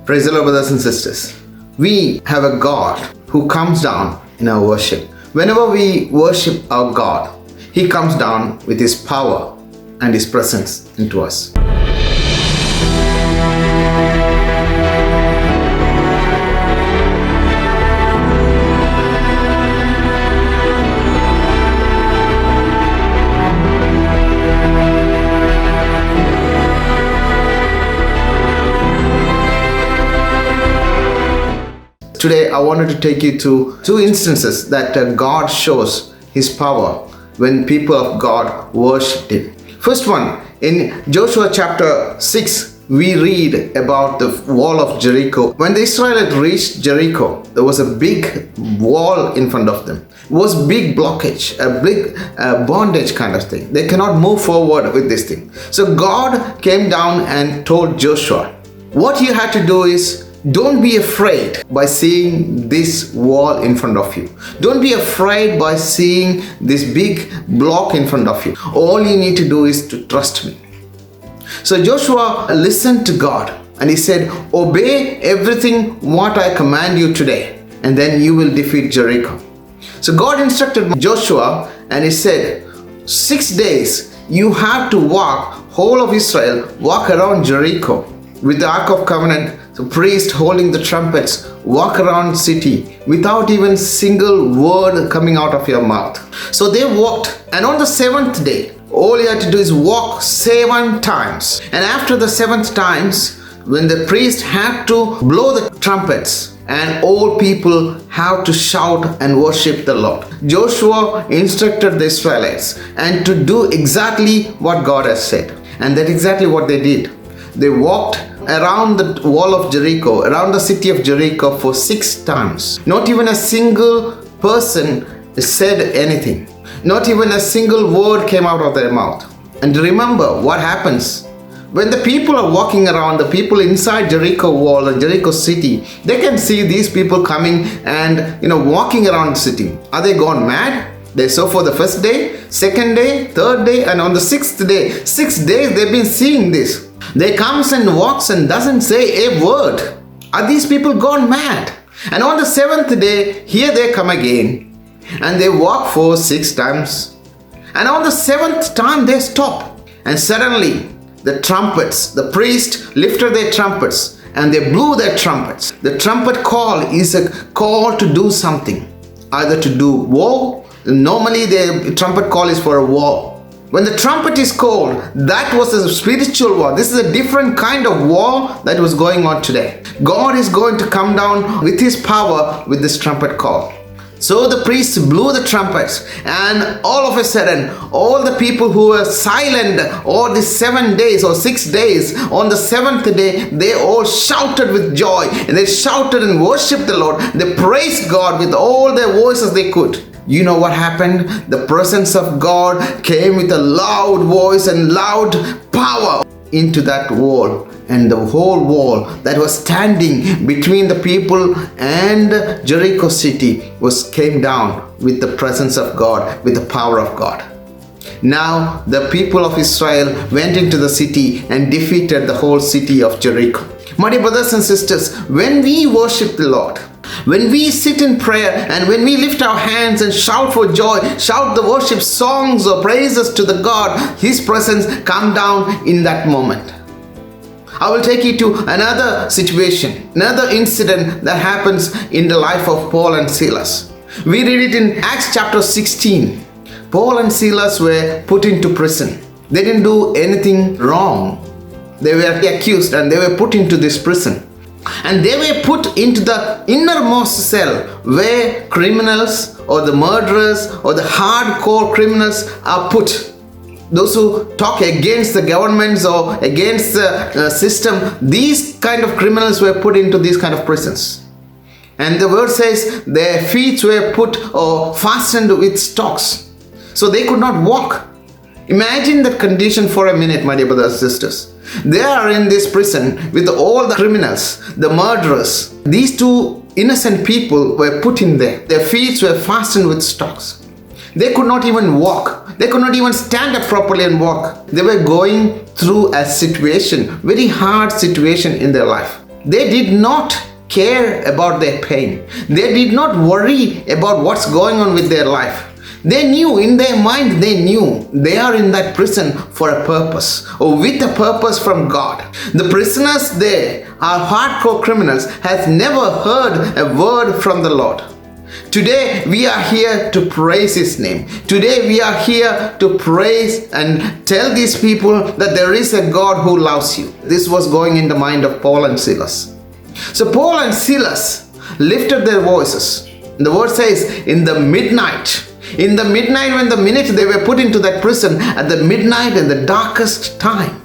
Praise the Lord, brothers and sisters. We have a God who comes down in our worship. Whenever we worship our God, He comes down with His power and His presence into us. Today, I wanted to take you to two instances that God shows His power when people of God worshiped Him. First one, in Joshua chapter 6, we read about the wall of Jericho. When the Israelites reached Jericho, there was a big wall in front of them. It was big blockage, a big bondage kind of thing. They cannot move forward with this thing. So God came down and told Joshua, what you had to do is, don't be afraid by seeing this wall in front of you. Don't be afraid by seeing this big block in front of you. All you need to do is to trust me. So Joshua listened to God and he said, obey everything what I command you today, and then you will defeat Jericho. So God instructed Joshua and he said, 6 days you have to walk, whole of Israel, walk around Jericho with the Ark of Covenant, the priest holding the trumpets, walk around city without even single word coming out of your mouth. So they walked, and on the seventh day, all you had to do is walk 7 times. And after the 7th times, when the priest had to blow the trumpets, and all people have to shout and worship the Lord, Joshua instructed the Israelites and to do exactly what God has said. And that's exactly what they did. They walked around the wall of Jericho, around the city of Jericho for 6 times. Not even a single person said anything. Not even a single word came out of their mouth. And remember what happens when the people are walking around, the people inside Jericho wall, the Jericho city, they can see these people coming and walking around the city. Are they gone mad? They saw for the first day, second day, third day, and on the 6th day, 6 days they've been seeing this. They comes and walks and doesn't say a word. Are these people gone mad? And on the 7th day, here they come again. And they walk for 6 times. And on the 7th time, they stop. And suddenly, the trumpets, the priest lifted their trumpets and they blew their trumpets. The trumpet call is a call to do something. Either to do war. Normally, the trumpet call is for a war. When the trumpet is called, that was a spiritual war. This is a different kind of war that was going on today. God is going to come down with His power with this trumpet call. So the priests blew the trumpets, and all of a sudden, all the people who were silent all these 7 days or 6 days, on the 7th day, they all shouted with joy, and they shouted and worshipped the Lord. They praised God with all their voices they could. You know what happened? The presence of God came with a loud voice and loud power into that wall. And the whole wall that was standing between the people and Jericho city came down with the presence of God, with the power of God. Now the people of Israel went into the city and defeated the whole city of Jericho. My dear brothers and sisters, when we worship the Lord, when we sit in prayer and when we lift our hands and shout for joy, shout the worship songs or praises to the God, His presence come down in that moment. I will take you to another situation, another incident that happens in the life of Paul and Silas. We read it in Acts chapter 16. Paul and Silas were put into prison. They didn't do anything wrong. They were accused and they were put into this prison. And they were put into the innermost cell where criminals or the murderers or the hardcore criminals are put. Those who talk against the governments or against the system, these kind of criminals were put into these kind of prisons. And the word says their feet were put or fastened with stocks. So they could not walk. Imagine that condition for a minute, my dear brothers and sisters. They are in this prison with all the criminals, the murderers. These two innocent people were put in there. Their feet were fastened with stocks. They could not even walk. They could not even stand up properly and walk. They were going through a situation, very hard situation in their life. They did not care about their pain. They did not worry about what's going on with their life. They knew in their mind, they knew they are in that prison for a purpose, or with a purpose from God. The prisoners there are hardcore criminals, has never heard a word from the Lord. Today we are here to praise His name. Today we are here to praise and tell these people that there is a God who loves you. This was going in the mind of Paul and Silas. So Paul and Silas lifted their voices. The word says in the midnight when the minute they were put into that prison, at the midnight in the darkest time,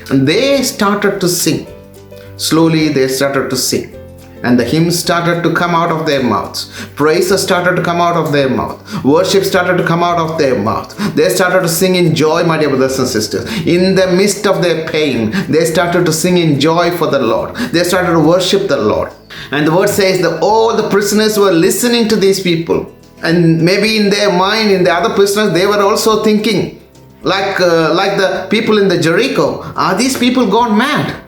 and they started to sing. Slowly they started to sing, and the hymns started to come out of their mouths. Praises started to come out of their mouth. Worship started to come out of their mouth. They started to sing in joy, my dear brothers and sisters. In the midst of their pain, they started to sing in joy for the Lord. They started to worship the Lord. And the word says that all the prisoners were listening to these people. And maybe in their mind, in the other prisoners, they were also thinking, like the people in the Jericho, are these people gone mad?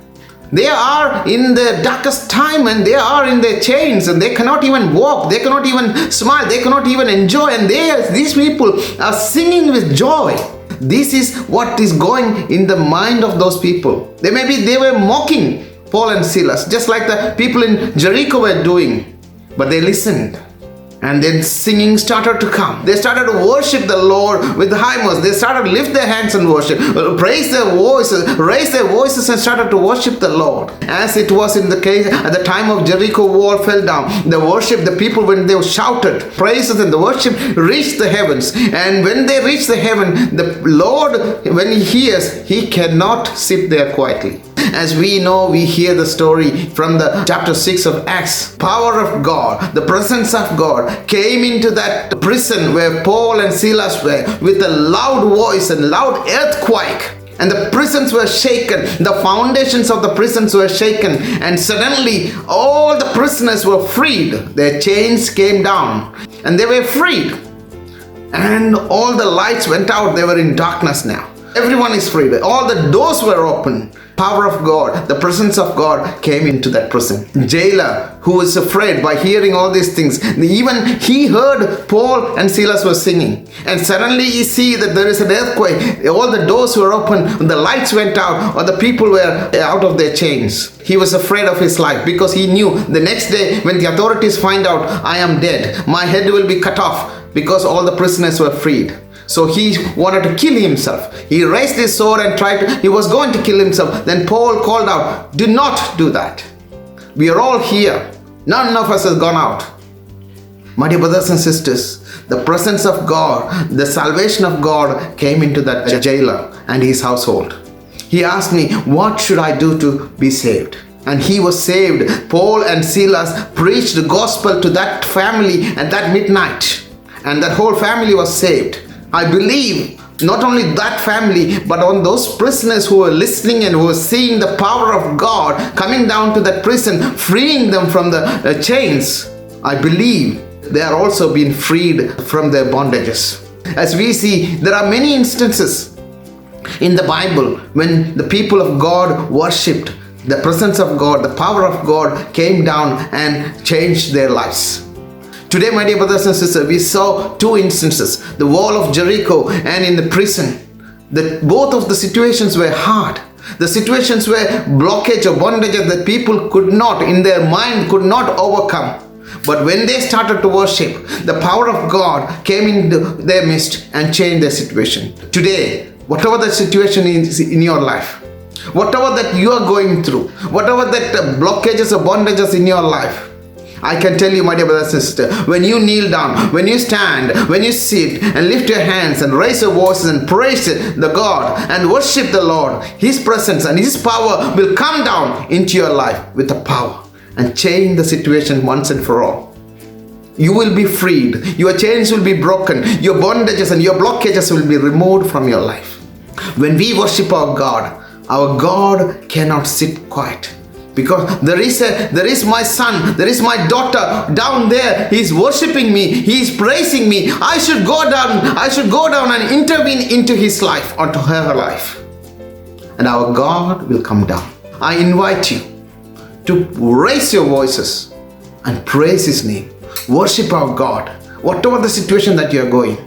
They are in the darkest time and they are in their chains and they cannot even walk, they cannot even smile, they cannot even enjoy, and these people are singing with joy. This is what is going in the mind of those people. They were mocking Paul and Silas, just like the people in Jericho were doing, but they listened. And then singing started to come. They started to worship the Lord with hymns. They started to lift their hands and worship, raise their voices and started to worship the Lord. As it was in the case at the time of Jericho wall fell down, the people, when they shouted praises and the worship reached the heavens. And when they reach the heaven, the Lord, when He hears, He cannot sit there quietly. As we know, we hear the story from the chapter 6 of Acts. Power of God, the presence of God came into that prison where Paul and Silas were with a loud voice and loud earthquake. And the prisons were shaken. The foundations of the prisons were shaken. And suddenly all the prisoners were freed. Their chains came down and they were freed. And all the lights went out. They were in darkness now. Everyone is freed. All the doors were open. Power of God, the presence of God came into that prison. Jailer, who was afraid by hearing all these things, even he heard Paul and Silas were singing. And suddenly you see that there is an earthquake. All the doors were open, the lights went out, or the people were out of their chains. He was afraid of his life because he knew the next day when the authorities find out, I am dead, my head will be cut off, because all the prisoners were freed. So he wanted to kill himself. He raised his sword and he was going to kill himself. Then Paul called out, do not do that. We are all here. None of us has gone out. My dear brothers and sisters, the presence of God, the salvation of God came into that jailer and his household. He asked me, what should I do to be saved? And he was saved. Paul and Silas preached the gospel to that family at that midnight. And that whole family was saved. I believe not only that family, but on those prisoners who were listening and who were seeing the power of God coming down to that prison, freeing them from the chains. I believe they are also being freed from their bondages. As we see, there are many instances in the Bible when the people of God worshipped, the presence of God, the power of God came down and changed their lives. Today, my dear brothers and sisters, we saw two instances, the wall of Jericho and in the prison. Both of the situations were hard. The situations were blockage or bondages that people could not, in their mind, could not overcome. But when they started to worship, the power of God came into their midst and changed their situation. Today, whatever the situation is in your life, whatever that you are going through, whatever that blockages or bondages in your life, I can tell you, my dear brothers and sisters, when you kneel down, when you stand, when you sit and lift your hands and raise your voices and praise the God and worship the Lord, His presence and His power will come down into your life with the power and change the situation once and for all. You will be freed. Your chains will be broken. Your bondages and your blockages will be removed from your life. When we worship our God cannot sit quiet. Because there is my son, there is my daughter down there. He's worshiping me. He's praising me. I should go down and intervene into his life, onto her life. And our God will come down. I invite you to raise your voices and praise His name. Worship our God, whatever the situation that you are going.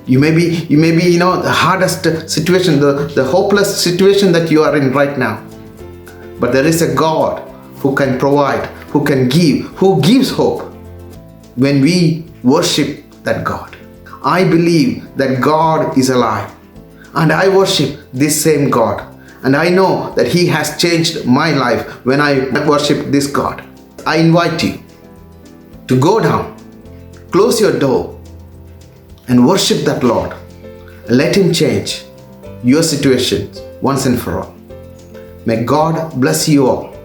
You may be, the hardest situation, the hopeless situation that you are in right now. But there is a God who can provide, who can give, who gives hope when we worship that God. I believe that God is alive, and I worship this same God. And I know that He has changed my life when I worship this God. I invite you to go down, close your door, and worship that Lord. Let Him change your situation once and for all. May God bless you all.